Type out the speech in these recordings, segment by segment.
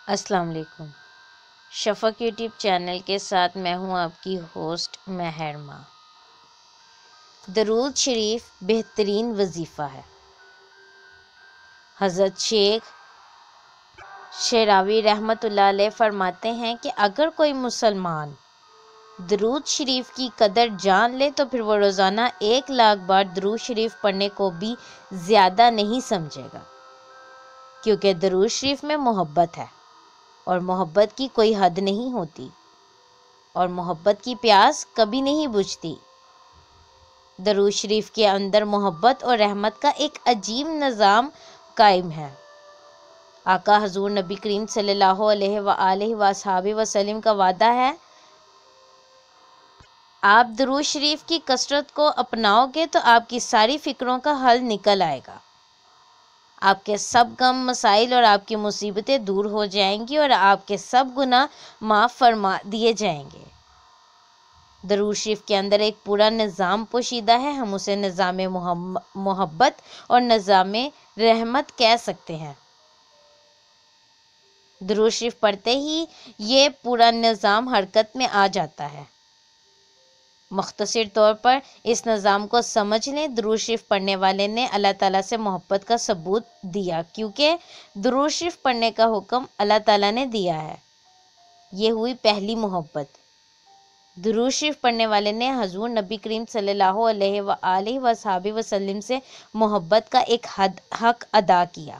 السلام علیکم۔ شفق YouTube channel کے ساتھ میں ہوں آپ کی ہوسٹ مہرما۔ درود شریف بہترین وظیفہ ہے۔ حضرت شیخ شعراوی رحمۃ اللہ علیہ فرماتے ہیں کہ اگر کوئی مسلمان درود شریف کی قدر جان لے تو پھر وہ روزانہ 1,00,000 بار درود شریف پڑھنے کو بھی زیادہ نہیں سمجھے گا، کیونکہ درود شریف میں محبت ہے اور محبت کی کوئی حد نہیں ہوتی اور محبت کی پیاس کبھی نہیں بجھتی۔ درود شریف کے اندر محبت اور رحمت کا ایک عجیب نظام قائم ہے۔ آقا حضور نبی کریم صلی اللہ علیہ وآلہ وصحبہ وسلم کا وعدہ ہے، آپ درود شریف کی کثرت کو اپناؤ گے تو آپ کی ساری فکروں کا حل نکل آئے گا، آپ کے سب غم مسائل اور آپ کی مصیبتیں دور ہو جائیں گی اور آپ کے سب گناہ معاف فرما دیے جائیں گے۔ درود شریف کے اندر ایک پورا نظام پوشیدہ ہے، ہم اسے نظام محبت اور نظام رحمت کہہ سکتے ہیں۔ درود شریف پڑھتے ہی یہ پورا نظام حرکت میں آ جاتا ہے۔ مختصر طور پر اس نظام کو سمجھ لیں۔ درود شریف پڑھنے والے نے اللہ تعالیٰ سے محبت کا ثبوت دیا، کیونکہ درود شریف پڑھنے کا حکم اللہ تعالیٰ نے دیا ہے۔ یہ ہوئی پہلی محبت۔ درود شریف پڑھنے والے نے حضور نبی کریم صلی اللہ علیہ وآلہ وصحبہ وسلم سے محبت کا ایک حق ادا کیا۔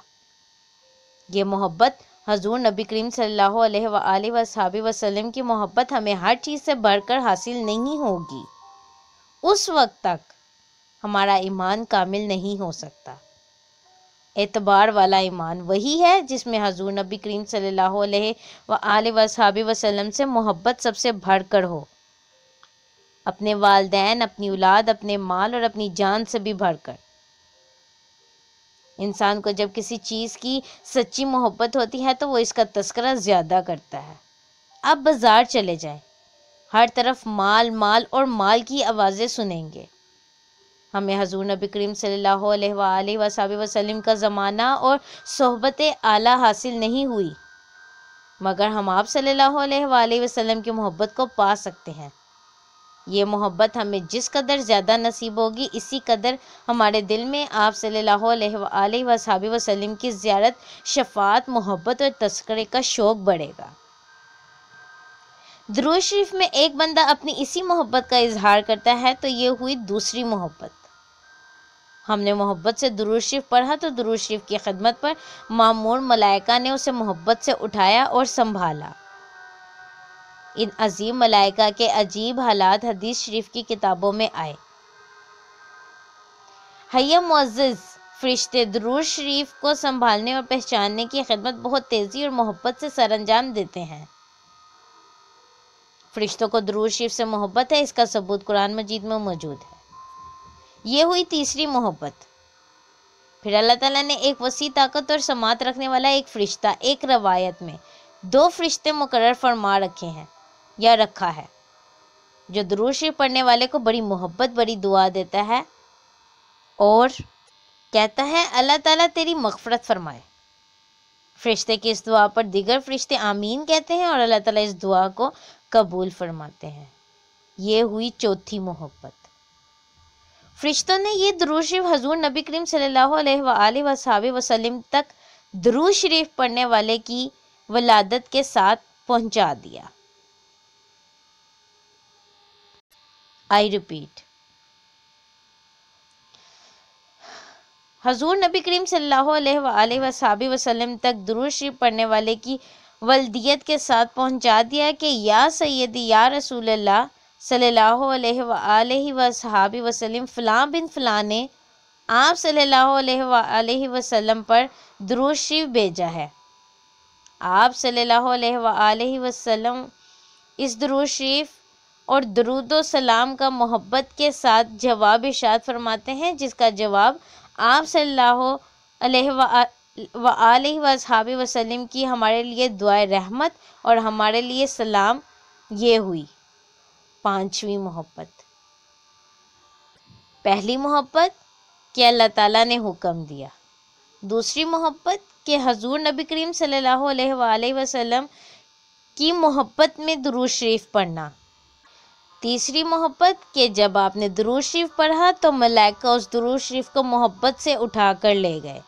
یہ محبت حضور نبی کریم صلی اللہ علیہ وآلہ وصحبہ وسلم کی محبت ہمیں ہر چیز سے بڑھ کر حاصل نہیں ہوگی۔ اس وقت تک ہمارا ایمان کامل نہیں ہو سکتا۔ اعتبار والا ایمان وہی ہے جس میں حضور نبی کریم صلی اللہ علیہ وآلہ وصحبہ وسلم سے محبت سب سے بڑھ کر ہو، اپنے والدین، اپنی اولاد، اپنے مال اور اپنی جان سے بھی بڑھ کر۔ انسان کو جب کسی چیز کی سچی محبت ہوتی ہے تو وہ اس کا تذکرہ زیادہ کرتا ہے۔ آپ بازار چلے جائیں، ہر طرف مال مال اور مال کی آوازیں سنیں گے۔ ہمیں حضور نبی کریم صلی اللہ علیہ وآلہ وصحبہ وسلم کا زمانہ اور صحبت اعلیٰ حاصل نہیں ہوئی، مگر ہم آپ صلی اللہ علیہ وآلہ وسلم کی محبت کو پا سکتے ہیں۔ یہ محبت ہمیں جس قدر زیادہ نصیب ہوگی، اسی قدر ہمارے دل میں آپ صلی اللہ علیہ وآلہ وصحبہ وسلم کی زیارت، شفاعت، محبت اور تذکرے کا شوق بڑھے گا۔ درود شریف میں ایک بندہ اپنی اسی محبت کا اظہار کرتا ہے تو یہ ہوئی دوسری محبت۔ ہم نے محبت سے درود شریف پڑھا تو درود شریف کی خدمت پر مامور ملائکہ نے اسے محبت سے اٹھایا اور سنبھالا۔ ان عظیم ملائکہ کے عجیب حالات حدیث شریف کی کتابوں میں آئے۔ حی معزز فرشتے درود شریف کو سنبھالنے اور پہچاننے کی خدمت بہت تیزی اور محبت سے سر انجام دیتے ہیں۔ فرشتوں کو درود شریف سے محبت ہے، اس کا ثبوت قرآن مجید میں موجود ہے۔ یہ ہوئی تیسری محبت۔ پھر اللہ تعالیٰ نے ایک وسیع طاقت اور سماعت رکھنے والا ایک فرشتہ، ایک روایت میں 2 فرشتے مقرر فرما رکھے ہیں یا رکھا ہے، جو درود شریف پڑھنے والے کو بڑی محبت، بڑی دعا دیتا ہے اور کہتا ہے اللہ تعالیٰ تیری مغفرت فرمائے۔ فرشتے کی اس دعا پر دیگر فرشتے آمین کہتے ہیں اور اللہ تعالیٰ اس دعا کو قبول فرماتے ہیں۔ یہ ہوئی چوتھی محبت۔ فرشتوں نے یہ درود شریف حضور نبی کریم صلی اللہ علیہ وآلہ وصحبہ وسلم تک درود شریف پڑھنے والے کی ولادت کے ساتھ پہنچا دیا۔ I repeat، حضور نبی کریم صلی اللہ علیہ وآلہ وصحبہ وسلم تک درود شریف پڑھنے والے کی ولدیت کے ساتھ پہنچا دیا کہ یا سیدی یا رسول اللہ صلی اللہ علیہ وآلہ وصحبہ وسلم، فلاں بن فلاں نے آپ صلی اللہ علیہ وآلہ وسلم پر درود شریف بھیجا ہے۔ آپ صلی اللہ علیہ وآلہ وسلم اس درود شریف اور درود و سلام کا محبت کے ساتھ جواب ارشاد فرماتے ہیں، جس کا جواب آپ صلی اللہ علیہ وآلہ وصحبہ وسلم کی ہمارے لیے دعائے رحمت اور ہمارے لیے سلام۔ یہ ہوئی 5ویں محبت۔ پہلی محبت کہ اللہ تعالیٰ نے حکم دیا، دوسری محبت کہ حضور نبی کریم صلی اللہ علیہ وآلہ وسلم کی محبت میں درود شریف پڑھنا۔ تیسری محبت کہ جب آپ نے درود شریف پڑھا تو ملائکہ اس درود شریف کو محبت سے اٹھا کر لے گئے۔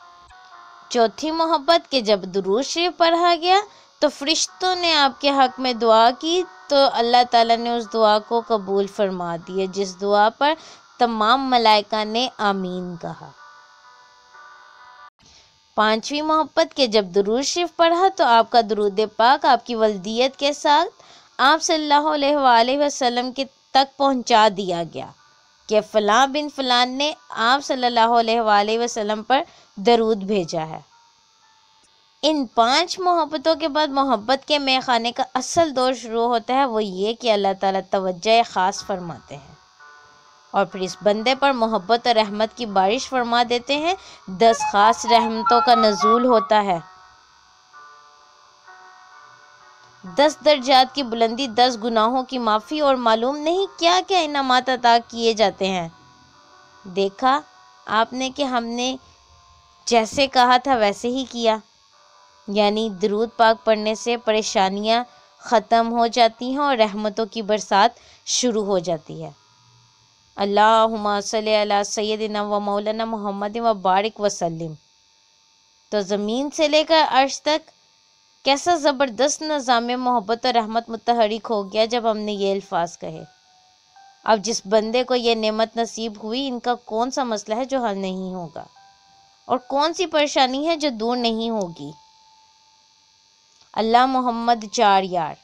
چوتھی محبت کہ جب درود شریف پڑھا گیا تو فرشتوں نے آپ کے حق میں دعا کی تو اللہ تعالیٰ نے اس دعا کو قبول فرما دیا، جس دعا پر تمام ملائکہ نے آمین کہا۔ پانچویں محبت کہ جب درود شریف پڑھا تو آپ کا درود پاک آپ کی ولدیت کے ساتھ آپ صلی اللہ علیہ وآلہ وسلم کے تک پہنچا دیا گیا کہ فلاں بن فلان نے آپ صلی اللہ علیہ وآلہ وسلم پر درود بھیجا ہے۔ ان 5 محبتوں کے بعد محبت کے مے خانے کا اصل دور شروع ہوتا ہے، وہ یہ کہ اللہ تعالیٰ توجہ خاص فرماتے ہیں اور پھر اس بندے پر محبت اور رحمت کی بارش فرما دیتے ہیں۔ 10 خاص رحمتوں کا نزول ہوتا ہے، 10 درجات کی بلندی، 10 گناہوں کی معافی اور معلوم نہیں کیا کیا انعامات عطا کیے جاتے ہیں۔ دیکھا آپ نے کہ ہم نے جیسے کہا تھا ویسے ہی کیا، یعنی درود پاک پڑھنے سے پریشانیاں ختم ہو جاتی ہیں اور رحمتوں کی برسات شروع ہو جاتی ہے۔ اللہم صلی علی سیدنا و مولانا محمد و بارک وسلم۔ تو زمین سے لے کر عرش تک کیسا زبردست نظام محبت اور رحمت متحرک ہو گیا جب ہم نے یہ الفاظ کہے۔ اب جس بندے کو یہ نعمت نصیب ہوئی، ان کا کون سا مسئلہ ہے جو حل نہیں ہوگا، اور کون سی پریشانی ہے جو دور نہیں ہوگی۔ اللہ محمد 4 یار،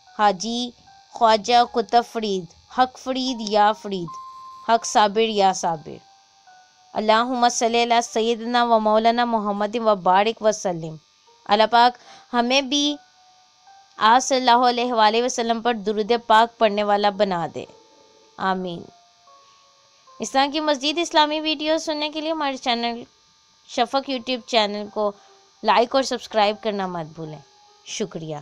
حاجی خواجہ قطب فرید، حق فرید یا فرید، حق صابر یا صابر۔ اللہم صلی علی سیدنا و مولانا محمد و بارک وسلم۔ اللہ پاک ہمیں بھی آپ صلی اللہ علیہ وآلہ وسلم پر درود پاک پڑھنے والا بنا دے، آمین۔ اس طرح کی مزید اسلامی ویڈیوز سننے کے لیے ہمارے چینل شفق یوٹیوب چینل کو لائک اور سبسکرائب کرنا مت بھولیں۔ شکریہ۔